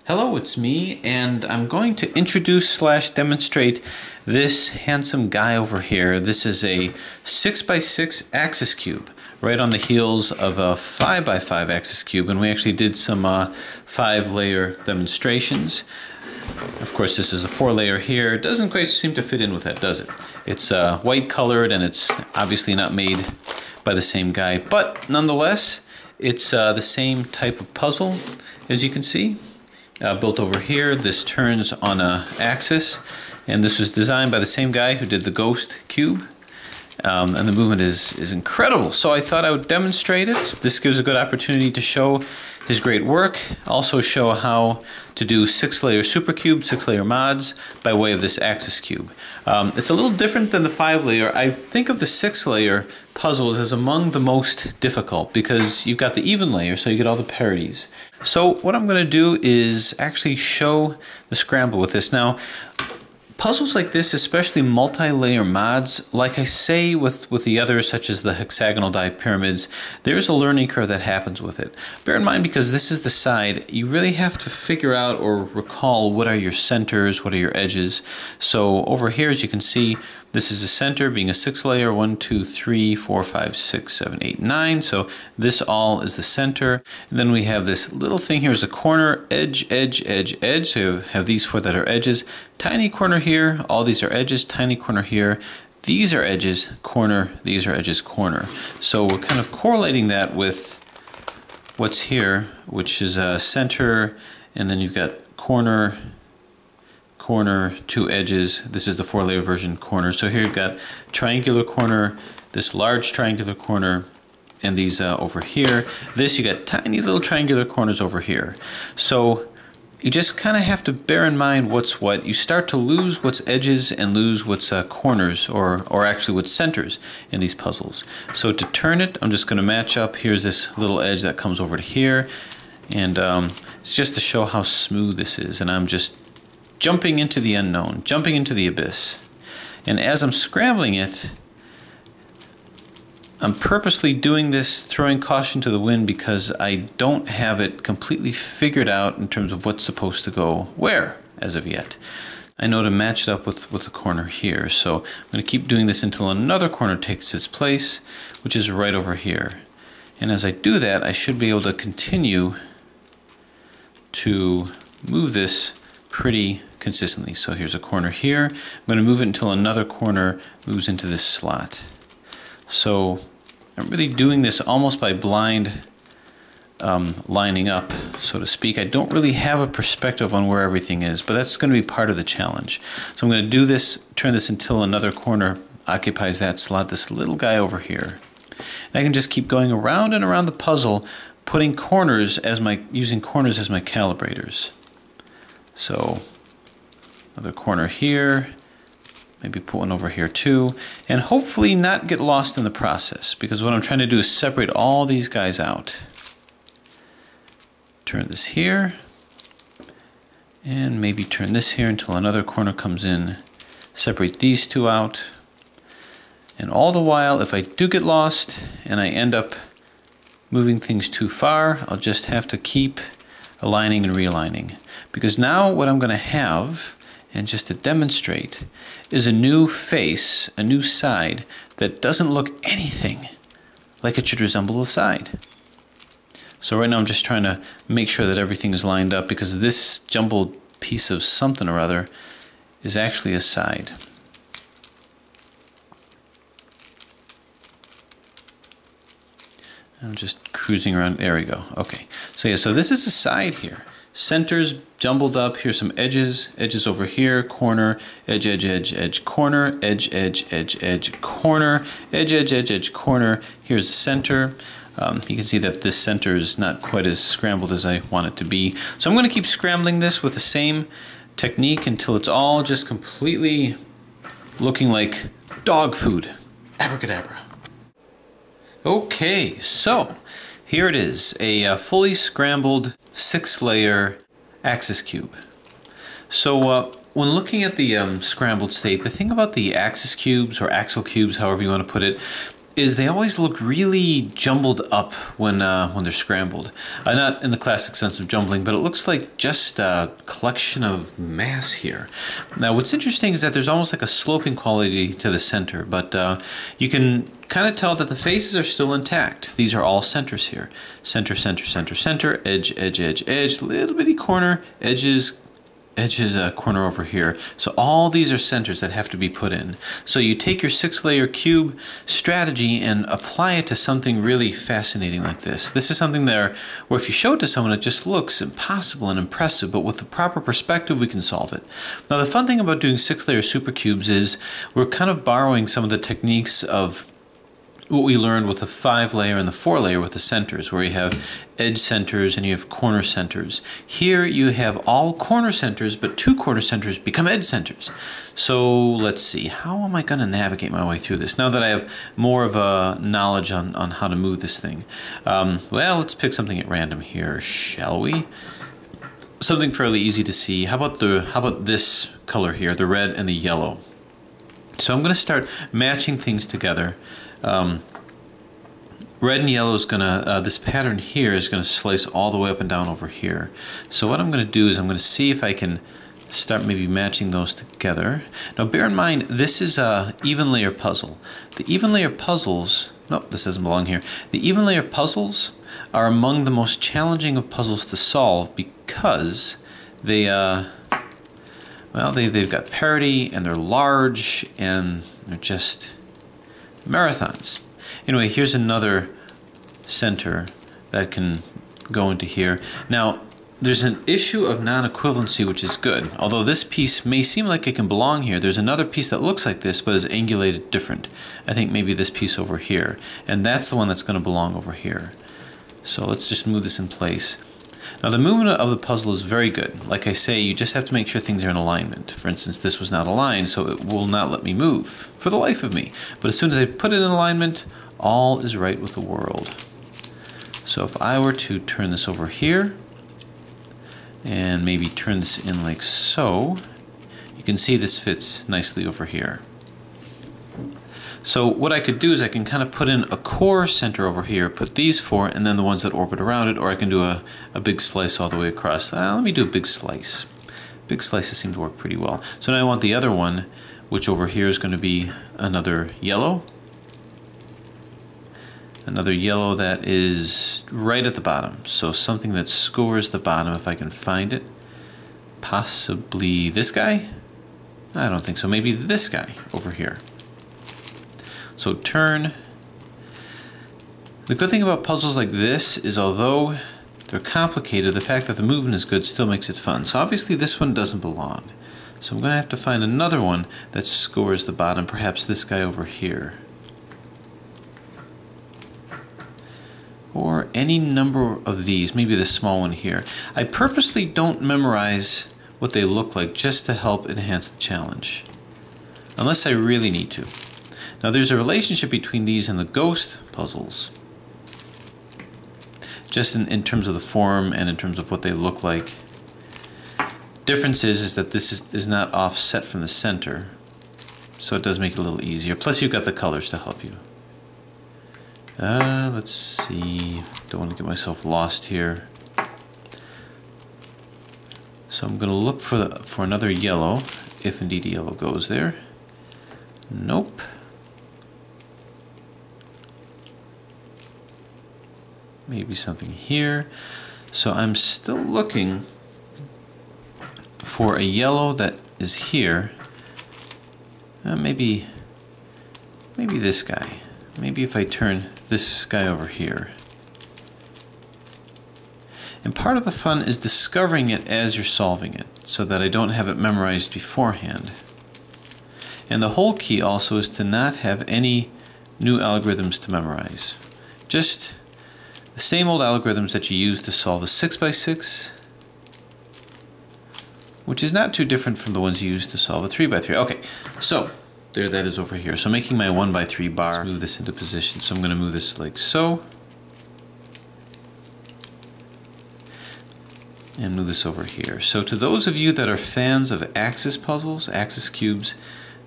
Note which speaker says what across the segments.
Speaker 1: Hello, it's me, and I'm going to introduce slash demonstrate this handsome guy over here. This is a 6x6 axis cube, right on the heels of a 5x5 axis cube, and we actually did some 5-layer demonstrations. Of course, this is a 4-layer here. It doesn't quite seem to fit in with that, does it? It's white colored, and it's obviously not made by the same guy, but nonetheless, it's the same type of puzzle, as you can see. Built over here. This turns on an axis, and this was designed by the same guy who did the ghost cube, and the movement is incredible. So I thought I would demonstrate it. This gives a good opportunity to show his great work, also show how to do 6-layer supercube, 6-layer mods by way of this axis cube. It's a little different than the 5-layer. I think of the 6-layer puzzles as among the most difficult because you've got the even layer, so you get all the parities. So what I'm going to do is actually show the scramble with this. Now, puzzles like this, especially multi-layer mods, like I say with the others, such as the hexagonal die pyramids, there's a learning curve that happens with it. Bear in mind, because this is the side, you really have to figure out or recall what are your centers, what are your edges. So over here, as you can see, this is a center being a 6-layer, 1, 2, 3, 4, 5, 6, 7, 8, 9. So this all is the center. And then we have this little thing here is a corner, edge, edge, edge, edge. So you have these 4 that are edges. Tiny corner here, all these are edges, tiny corner here. These are edges, corner, these are edges, corner. So we're kind of correlating that with what's here, which is a center, and then you've got corner, corner, 2 edges. This is the 4-layer version, corner. So here you've got triangular corner, this large triangular corner, and these over here. This, you got tiny little triangular corners over here. So you just kind of have to bear in mind what's what. You start to lose what's edges and lose what's corners, or actually what's centers in these puzzles. So to turn it, I'm just going to match up. Here's this little edge that comes over to here, and it's just to show how smooth this is. And I'm just jumping into the unknown, jumping into the abyss. And as I'm scrambling it, I'm purposely doing this, throwing caution to the wind, because I don't have it completely figured out in terms of what's supposed to go where as of yet. I know to match it up with the corner here, so I'm going to keep doing this until another corner takes its place, which is right over here. And as I do that, I should be able to continue to move this pretty consistently. So here's a corner here. I'm going to move it until another corner moves into this slot. So I'm really doing this almost by blind lining up, so to speak. I don't really have a perspective on where everything is, but that's going to be part of the challenge. So I'm going to do this, turn this until another corner occupies that slot, this little guy over here. And I can just keep going around and around the puzzle, putting corners as using corners as my calibrators. So another corner here, maybe put one over here too, and hopefully not get lost in the process, because what I'm trying to do is separate all these guys out. Turn this here, and maybe turn this here until another corner comes in. Separate these 2 out, and all the while, if I do get lost and I end up moving things too far, I'll just have to keep aligning and realigning. Because now what I'm going to have, and just to demonstrate, is a new face, a new side that doesn't look anything like it should resemble a side. So right now I'm just trying to make sure that everything is lined up, because this jumbled piece of something or other is actually a side. I'm just cruising around. There we go. Okay. So yeah, so this is a side here. Centers jumbled up. Here's some edges. Edges over here. Corner. Edge, edge, edge, edge, corner. Edge, edge, edge, edge, corner. Edge, edge, edge, edge, corner. Here's the center. You can see that this center is not quite as scrambled as I want it to be. So I'm going to keep scrambling this with the same technique until it's all just completely looking like dog food. Abracadabra. Okay, so here it is, a fully scrambled 6-layer axis cube. So when looking at the scrambled state, the thing about the axis cubes or axle cubes, however you want to put it, is they always look really jumbled up when they're scrambled. Not in the classic sense of jumbling, but it looks like just a collection of mass here. Now, what's interesting is that there's almost like a sloping quality to the center, but you can kind of tell that the faces are still intact. These are all centers here. Center, center, center, center, edge, edge, edge, edge, little bitty corner, edges, corner over here. So all these are centers that have to be put in. So you take your 6-layer cube strategy and apply it to something really fascinating like this. This is something there where if you show it to someone, it just looks impossible and impressive, but with the proper perspective, we can solve it. Now, the fun thing about doing 6-layer supercubes is we're kind of borrowing some of the techniques of what we learned with the 5-layer and the 4-layer with the centers, where you have edge centers and you have corner centers. Here you have all corner centers, but 2 corner centers become edge centers. So let's see, how am I going to navigate my way through this now that I have more of a knowledge on how to move this thing? Well, let's pick something at random here, shall we? Something fairly easy to see. How about this color here, the red and the yellow? So I'm going to start matching things together. Red and yellow is gonna, this pattern here is gonna slice all the way up and down over here. So what I'm gonna do is I'm gonna see if I can start maybe matching those together. Now bear in mind, this is a even layer puzzle. The even layer puzzles, nope, this doesn't belong here. The even layer puzzles are among the most challenging of puzzles to solve because they, well, they've got parity and they're large and they're just marathons. Anyway, here's another center that can go into here. Now, there's an issue of non-equivalency, which is good. Although this piece may seem like it can belong here, there's another piece that looks like this but is angulated different. I think maybe this piece over here. And that's the one that's going to belong over here. So let's just move this in place. Now, the movement of the puzzle is very good. Like I say, you just have to make sure things are in alignment. For instance, this was not aligned, so it will not let me move for the life of me. But as soon as I put it in alignment, all is right with the world. So if I were to turn this over here, and maybe turn this in like so, you can see this fits nicely over here. So what I could do is I can kind of put in a core center over here, put these 4, and then the ones that orbit around it, or I can do a big slice all the way across. Let me do a big slice. Big slices seem to work pretty well. So now I want the other one, which over here is going to be another yellow. Another yellow that is right at the bottom. So something that scores the bottom if I can find it. Possibly this guy? I don't think so. Maybe this guy over here. So turn. The good thing about puzzles like this is although they're complicated, the fact that the movement is good still makes it fun. So obviously this one doesn't belong. So I'm going to have to find another one that scores the bottom, perhaps this guy over here. Or any number of these, maybe the small one here. I purposely don't memorize what they look like just to help enhance the challenge, unless I really need to. Now there's a relationship between these and the ghost puzzles, just in terms of the form and in terms of what they look like. Difference is that this is not offset from the center, so it does make it a little easier. Plus you've got the colors to help you. Let's see, don't want to get myself lost here. So I'm going to look for another yellow, if indeed a yellow goes there. Nope. Maybe something here. So I'm still looking for a yellow that is here. Maybe this guy. Maybe if I turn this guy over here. And part of the fun is discovering it as you're solving it, so that I don't have it memorized beforehand. And the whole key also is to not have any new algorithms to memorize. Just the same old algorithms that you use to solve a 6x6, which is not too different from the ones you use to solve a 3x3. Okay, so there that is over here. So making my 1x3 bar, let's move this into position. So I'm going to move this like so. And move this over here. So to those of you that are fans of axis puzzles, axis cubes,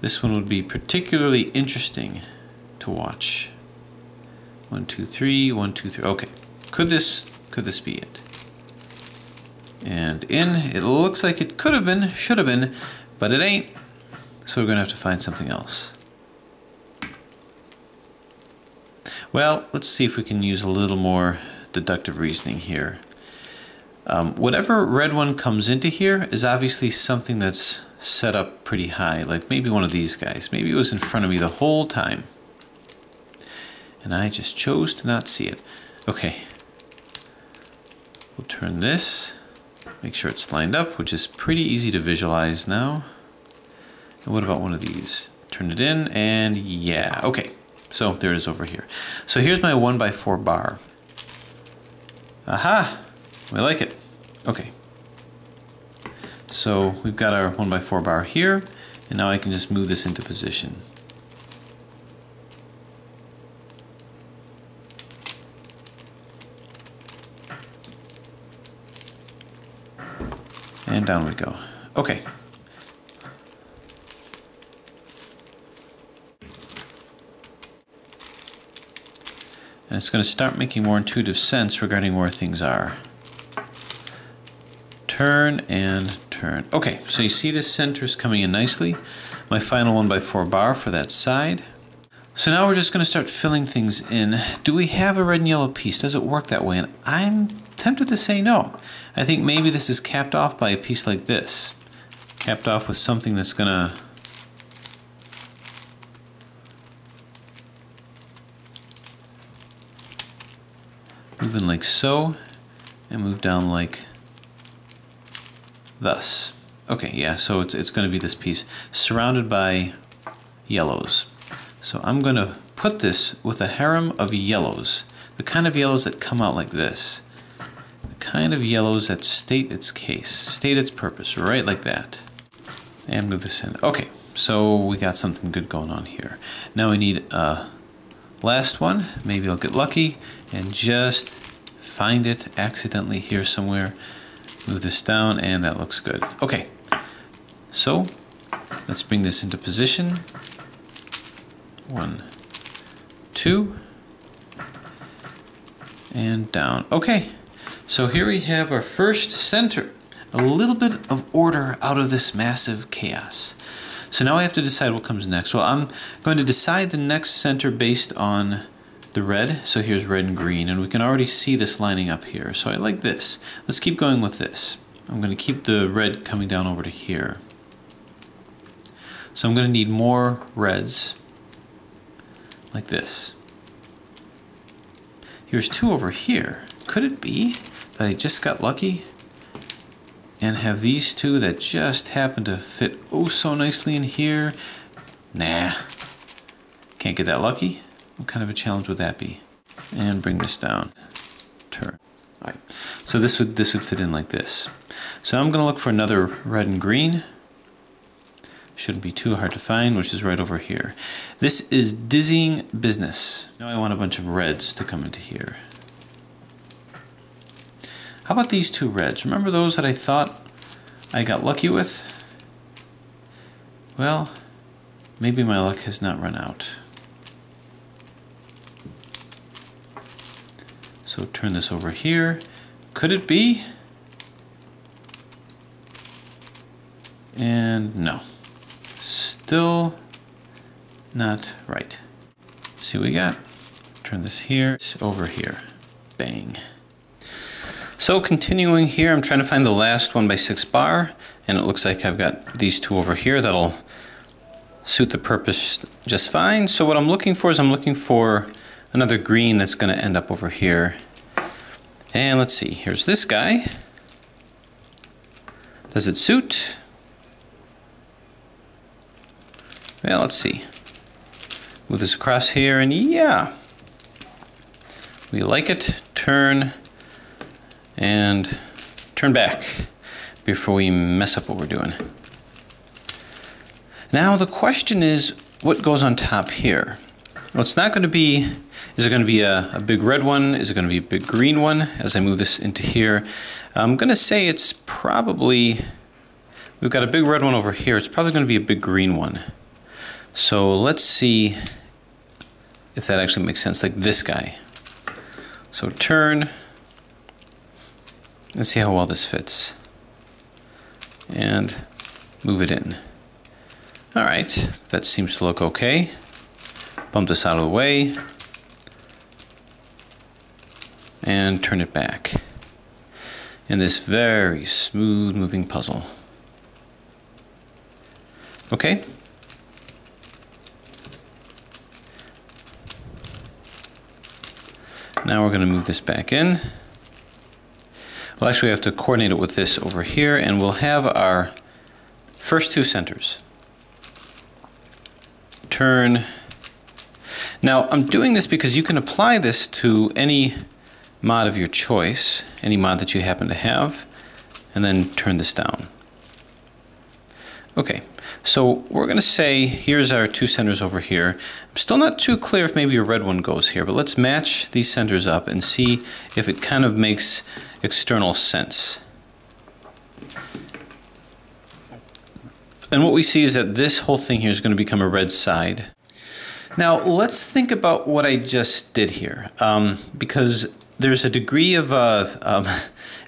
Speaker 1: this one would be particularly interesting to watch. 1, 2, 3, 1, 2, 3. Okay. Could this be it? And in, it looks like it could have been, should have been, but it ain't. So we're gonna have to find something else. Well, let's see if we can use a little more deductive reasoning here. Whatever red one comes into here is obviously something that's set up pretty high, like maybe one of these guys. Maybe it was in front of me the whole time. And I just chose to not see it. Okay. We'll turn this, make sure it's lined up, which is pretty easy to visualize now. And what about one of these? Turn it in, and yeah, okay. So there it is over here. So here's my 1x4 bar. Aha! We like it. Okay. So we've got our 1x4 bar here, and now I can just move this into position. And down we go. Okay. And it's going to start making more intuitive sense regarding where things are. Turn and turn. Okay, so you see this center is coming in nicely. My final 1x4 bar for that side. So now we're just going to start filling things in. Do we have a red and yellow piece? Does it work that way? And I'm tempted to say no. I think maybe this is capped off by a piece like this. Capped off with something that's going to move in like so, and move down like thus. Okay, yeah, so it's going to be this piece surrounded by yellows. So I'm going to put this with a harem of yellows, the kind of yellows that come out like this, the kind of yellows that state its case, state its purpose, right like that. And move this in. Okay, so we got something good going on here. Now we need a last one. Maybe I'll get lucky and just find it accidentally here somewhere. Move this down, and that looks good. Okay, so let's bring this into position. 1, 2, and down. Okay, so here we have our first center. A little bit of order out of this massive chaos. So now I have to decide what comes next. Well, I'm going to decide the next center based on the red. So here's red and green, and we can already see this lining up here. So I like this. Let's keep going with this. I'm going to keep the red coming down over to here. So I'm going to need more reds, like this. Here's 2 over here. Could it be that I just got lucky and have these 2 that just happen to fit oh so nicely in here? Nah, can't get that lucky. What kind of a challenge would that be? And bring this down. Turn. All right. So this would fit in like this. So I'm going to look for another red and green. Shouldn't be too hard to find, which is right over here. This is dizzying business. Now I want a bunch of reds to come into here. How about these 2 reds? Remember those that I thought I got lucky with? Well, maybe my luck has not run out. So turn this over here. Could it be? And no. Still not right. Let's see what we got. Turn this here, over here. Bang. So continuing here, I'm trying to find the last 1x6 bar, and it looks like I've got these 2 over here that'll suit the purpose just fine. So what I'm looking for is another green that's going to end up over here. And let's see, here's this guy. Does it suit? Well, let's see. Move this across here, and yeah. We like it. Turn and turn back before we mess up what we're doing. Now the question is, what goes on top here? Well, it's not going to be, is it going to be a big red one? Is it going to be a big green one as I move this into here? I'm going to say it's probably, we've got a big red one over here. It's probably going to be a big green one. So let's see if that actually makes sense, like this guy. So turn, let's see how well this fits. And move it in. All right, that seems to look okay. Bump this out of the way. And turn it back. In this very smooth moving puzzle. Okay. Now we're going to move this back in. Well, actually we have to coordinate it with this over here, and we'll have our first two centers. Turn. Now I'm doing this because you can apply this to any mod of your choice, any mod that you happen to have, and then turn this down. Okay, so we're going to say here's our two centers over here. I'm still not too clear if maybe a red one goes here, but let's match these centers up and see if it kind of makes external sense. And what we see is that this whole thing here is going to become a red side. Now let's think about what I just did here, because there's a degree of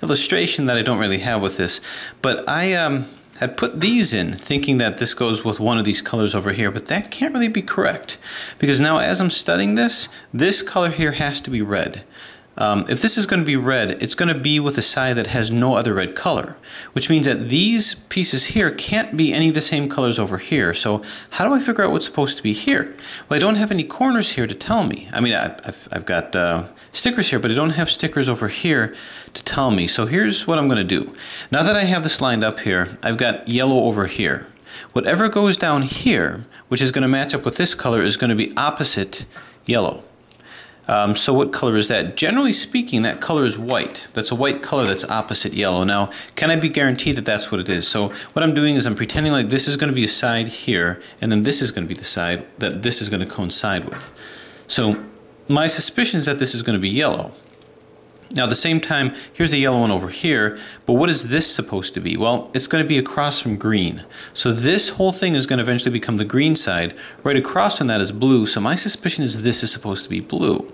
Speaker 1: illustration that I don't really have with this, but I had put these in thinking that this goes with one of these colors over here, but that can't really be correct, because now as I'm studying this color here has to be red. If this is going to be red, it's going to be with a side that has no other red color, which means that these pieces here can't be any of the same colors over here. So how do I figure out what's supposed to be here? Well, I don't have any corners here to tell me. I mean, I've got stickers here, but I don't have stickers over here to tell me. So here's what I'm going to do. Now that I have this lined up here, I've got yellow over here. Whatever goes down here, which is going to match up with this color, is going to be opposite yellow. So what color is that? Generally speaking, that color is white. That's a white color that's opposite yellow. Now, can I be guaranteed that that's what it is? So what I'm doing is I'm pretending like this is going to be a side here, and then this is going to be the side that this is going to coincide with. So my suspicion is that this is going to be yellow. Now at the same time, here's the yellow one over here, but what is this supposed to be? Well, it's going to be across from green. So this whole thing is going to eventually become the green side. Right across from that is blue, so my suspicion is this is supposed to be blue.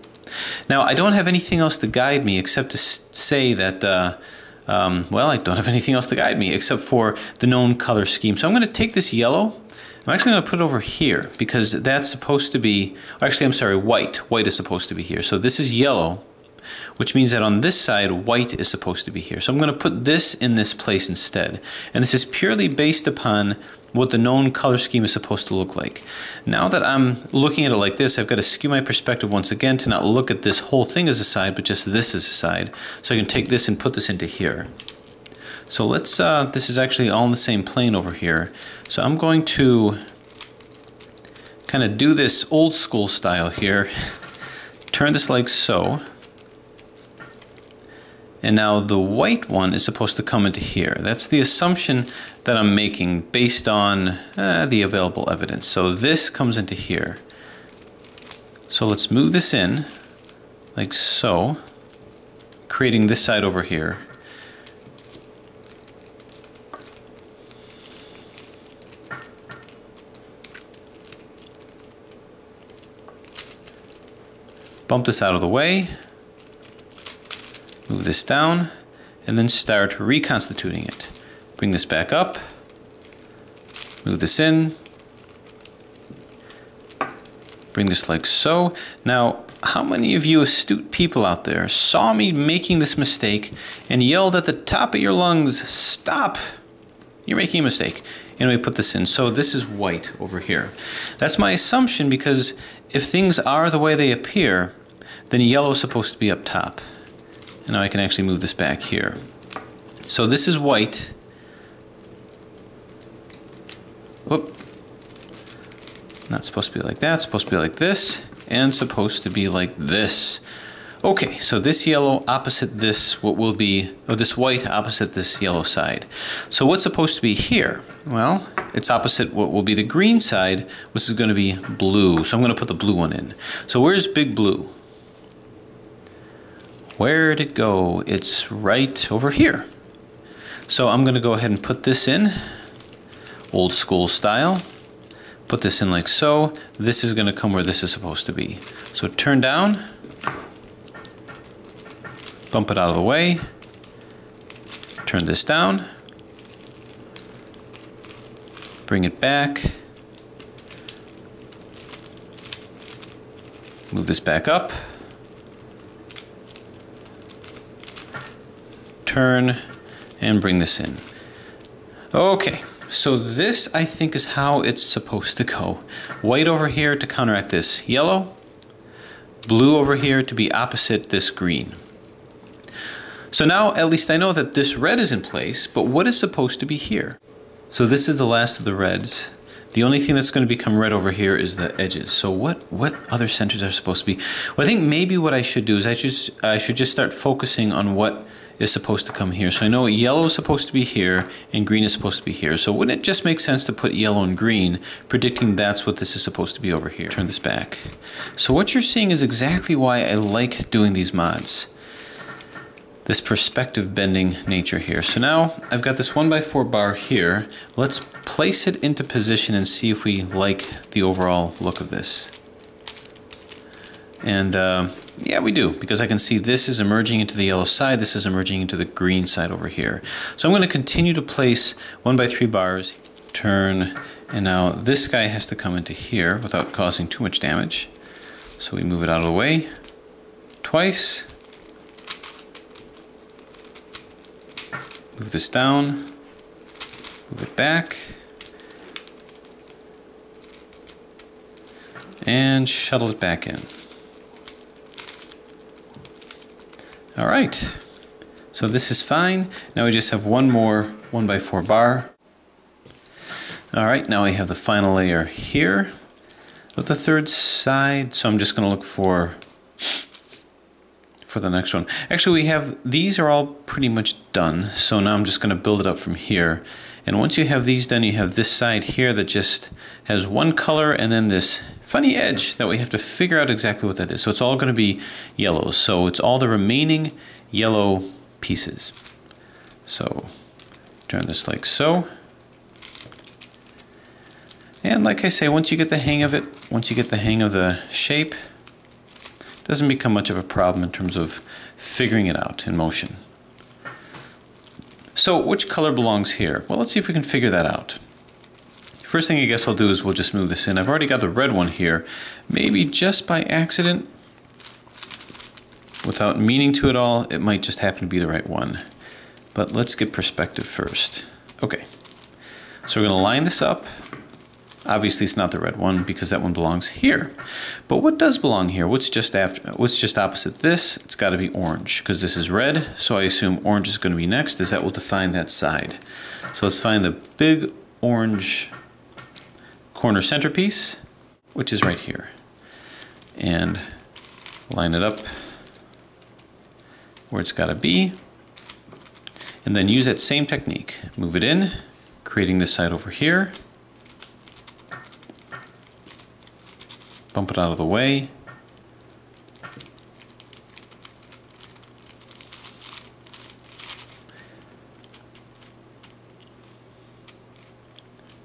Speaker 1: Now I don't have anything else to guide me except to say that, well, I don't have anything else to guide me except for the known color scheme. So I'm going to take this yellow, I'm actually going to put it over here because that's supposed to be, actually I'm sorry, white. White is supposed to be here. So this is yellow, which means that on this side, white is supposed to be here. So I'm going to put this in this place instead. And this is purely based upon what the known color scheme is supposed to look like. Now that I'm looking at it like this, I've got to skew my perspective once again to not look at this whole thing as a side, but just this as a side. So I can take this and put this into here. So let's, this is actually all in the same plane over here. So I'm going to kind of do this old school style here. Turn this like so. And now the white one is supposed to come into here. That's the assumption that I'm making based on the available evidence. So this comes into here. So let's move this in like so, creating this side over here. Bump this out of the way. Move this down, and then start reconstituting it. Bring this back up, move this in, bring this like so. Now, how many of you astute people out there saw me making this mistake and yelled at the top of your lungs, "Stop! You're making a mistake." Anyway, put this in. So this is white over here. That's my assumption because if things are the way they appear, then yellow is supposed to be up top. And now I can actually move this back here. So this is white. Whoop. Not supposed to be like that. It's supposed to be like this. And supposed to be like this. Okay, so this yellow opposite this, what will be, or this white opposite this yellow side. So what's supposed to be here? Well, it's opposite what will be the green side, which is going to be blue. So I'm going to put the blue one in. So where's big blue? Where'd it go? It's right over here. So I'm going to go ahead and put this in, old school style. Put this in like so. This is going to come where this is supposed to be. So turn down, bump it out of the way, turn this down, bring it back, move this back up, turn, and bring this in. Okay, so this I think is how it's supposed to go. White over here to counteract this yellow, blue over here to be opposite this green. So now at least I know that this red is in place, but what is supposed to be here? So this is the last of the reds. The only thing that's going to become red over here is the edges. So what other centers are supposed to be? Well, I think maybe what I should do is I should just start focusing on what is supposed to come here. So I know yellow is supposed to be here and green is supposed to be here. So wouldn't it just make sense to put yellow and green, predicting that's what this is supposed to be over here? Turn this back. So what you're seeing is exactly why I like doing these mods. This perspective bending nature here. So now I've got this 1x4 bar here. Let's place it into position and see if we like the overall look of this. And yeah, we do, because I can see this is emerging into the yellow side, this is emerging into the green side over here. So I'm going to continue to place 1x3 bars, turn, and now this guy has to come into here without causing too much damage. So we move it out of the way twice. Move this down, move it back, and shuttle it back in. All right, so this is fine. Now we just have one more 1x4 bar. All right, now we have the final layer here with the third side. So I'm just going to look for the next one. Actually, these are all pretty much done. So now I'm just going to build it up from here. And once you have these done, you have this side here that just has one color and then this funny edge that we have to figure out exactly what that is. So it's all going to be yellow. So it's all the remaining yellow pieces. So turn this like so. And like I say, once you get the hang of it, once you get the hang of the shape, it doesn't become much of a problem in terms of figuring it out in motion. So which color belongs here? Well, let's see if we can figure that out. First thing I guess I'll do is we'll just move this in. I've already got the red one here. Maybe just by accident, without meaning to at all, it might just happen to be the right one. But let's get perspective first. Okay, so we're going to line this up. Obviously it's not the red one because that one belongs here. But what does belong here? What's just opposite this? It's got to be orange because this is red, so I assume orange is going to be next, as that will define that side. So let's find the big orange corner centerpiece, which is right here. And line it up where it's got to be. And then use that same technique. Move it in, creating this side over here. Bump it out of the way.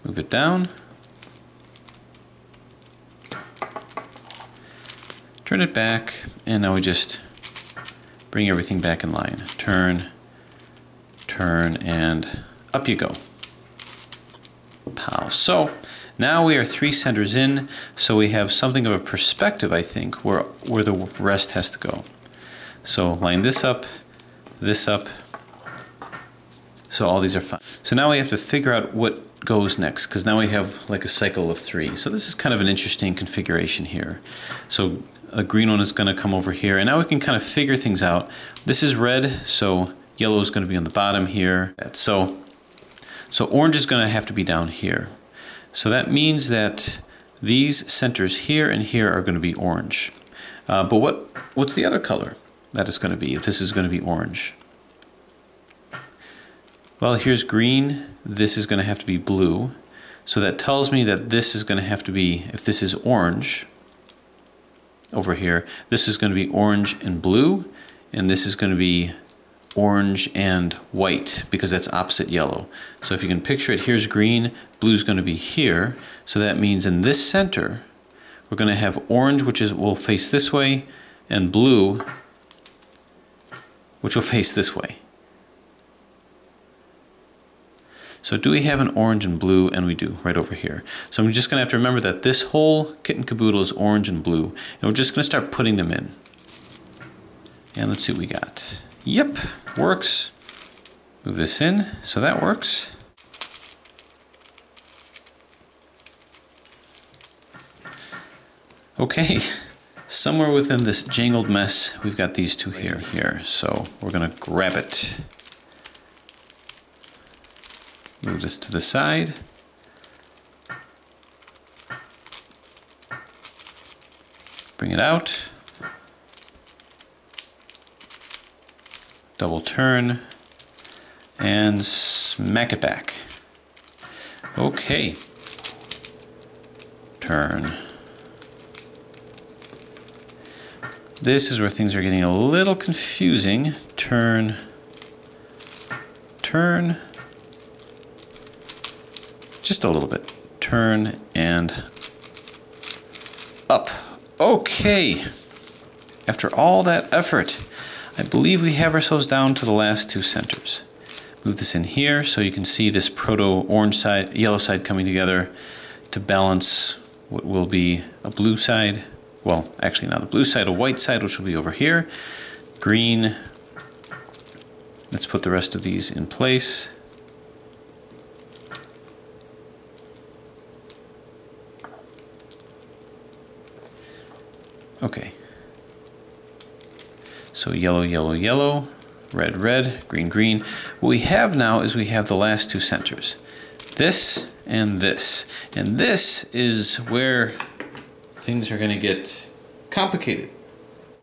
Speaker 1: Move it down. Turn it back, and now we just bring everything back in line. Turn, turn, and up you go. Pow. So now we are 3 centers in, so we have something of a perspective, I think, where the rest has to go. So line this up, so all these are fine. So now we have to figure out what goes next, because now we have like a cycle of 3. So this is kind of an interesting configuration here. So a green one is going to come over here, and now we can kind of figure things out. This is red, so yellow is going to be on the bottom here. So orange is going to have to be down here. So that means that these centers here and here are going to be orange. But what's the other color that is going to be if this is going to be orange? Well, here's green. This is going to have to be blue. So that tells me that this is going to have to be, if this is orange over here, this is going to be orange and blue, and this is going to be orange and white because that's opposite yellow. So if you can picture it, here's green, blue's going to be here. So that means in this center, we're going to have orange, which will face this way, and blue, which will face this way. So do we have an orange and blue? And we do, right over here. So I'm just going to have to remember that this whole kit and caboodle is orange and blue. And we're just going to start putting them in. And let's see what we got. Yep, works. Move this in, so that works. Okay, somewhere within this jangled mess, we've got these two here. So we're going to grab it. Move this to the side. Bring it out. Double turn. And smack it back. Okay. Turn. This is where things are getting a little confusing. Turn. Turn. Just a little bit. Turn and up. Okay. After all that effort, I believe we have ourselves down to the last two centers. Move this in here so you can see this proto-orange side, yellow side coming together to balance what will be a blue side. Well, actually not a blue side, a white side, which will be over here. Green. Let's put the rest of these in place. Okay. So yellow, yellow, yellow, red, red, green, green. What we have now is we have the last two centers. This and this. And this is where things are going to get complicated.